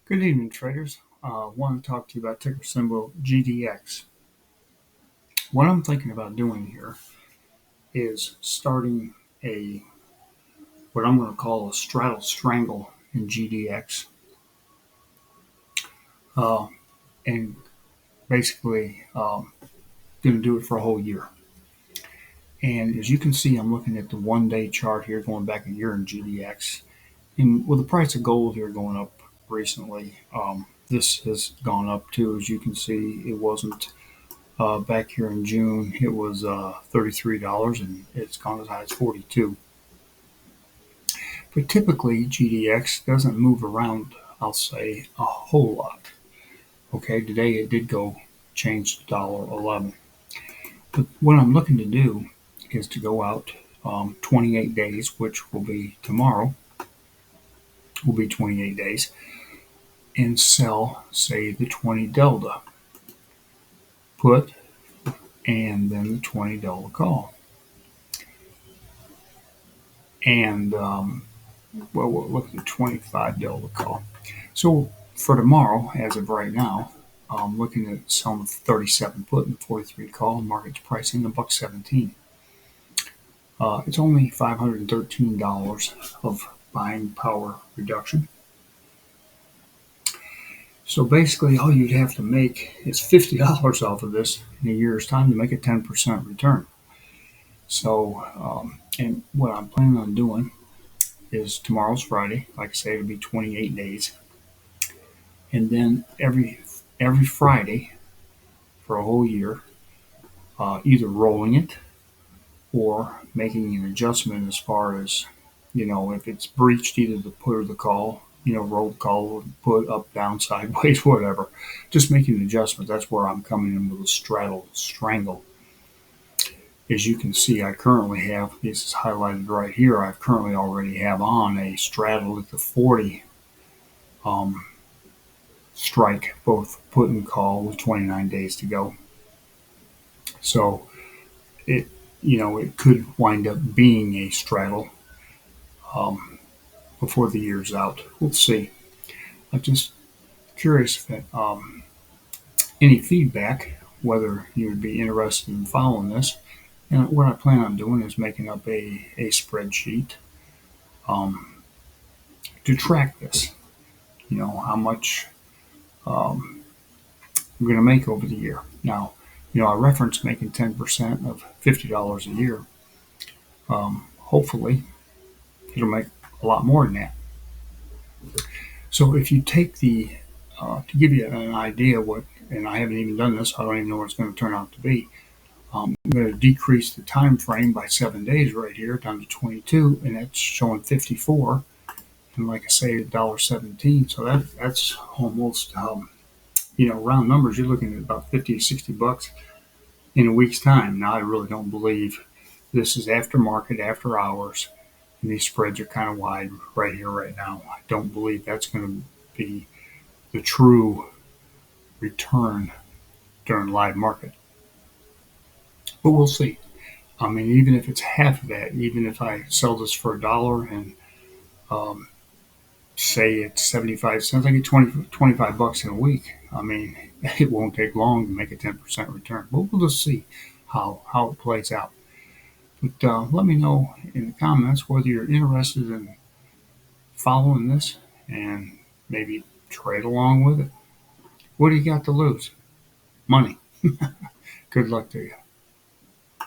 Good evening, traders. I want to talk to you about ticker symbol GDX. What I'm thinking about doing here is starting a what I'm going to call a straddle strangle in GDX, uh, and basically going to do it for a whole year. And as you can see, I'm looking at the one-day chart here, going back a year in GDX, and with the price of gold here going up recently, this has gone up too. As you can see, it wasn't. Back here in June, it was $33, and it's gone as high as 42. But typically, GDX doesn't move around, I'll say, a whole lot. Okay, today it did go change to $1.11. But what I'm looking to do is to go out 28 days, which will be tomorrow, will be 28 days, and sell, say, the 20 delta put and then the $20 call. And well, we'll look at the 25 delta call. So for tomorrow, as of right now, I'm looking at selling the 37 put and 43 call, and market's pricing $1.17. It's only $513 of buying power reduction. So basically, all you'd have to make is $50 off of this in a year's time to make a 10% return. So, and what I'm planning on doing is tomorrow's Friday. Like I say, it'll be 28 days. And then every Friday for a whole year, either rolling it or making an adjustment as far as, if it's breached either the put or the call, roll call, put up, down, sideways, whatever. Just making an adjustment. That's where I'm coming in with a straddle, strangle. As you can see, I currently have, this is highlighted right here, I currently already have on a straddle at the 40 strike, both put and call with 29 days to go. So it could wind up being a straddle before the year's out. We'll see. I'm just curious if any feedback, whether you would be interested in following this. And what I plan on doing is making up a spreadsheet to track this. How much we're going to make over the year. Now, I reference making 10% of $50 a year. Hopefully, it'll make a lot more than that. So if you take to give you an idea what, and I haven't even done this, so I don't even know what it's going to turn out to be. I'm going to decrease the time frame by 7 days right here down to 22, and that's showing 54. And like I say, $1.17. So that's almost, round numbers. You're looking at about 50 to 60 bucks in a week's time. Now, I really don't believe this is after market, after hours, and these spreads are kind of wide right here, right now. I don't believe that's going to be the true return during live market. But we'll see. I mean, even if it's half of that, even if I sell this for $1 and say it's 75 cents, I get 25 bucks in a week. I mean, it won't take long to make a 10% return. But we'll just see how it plays out. But let me know in the comments whether you're interested in following this and maybe trade along with it. What do you got to lose? Money. Good luck to you.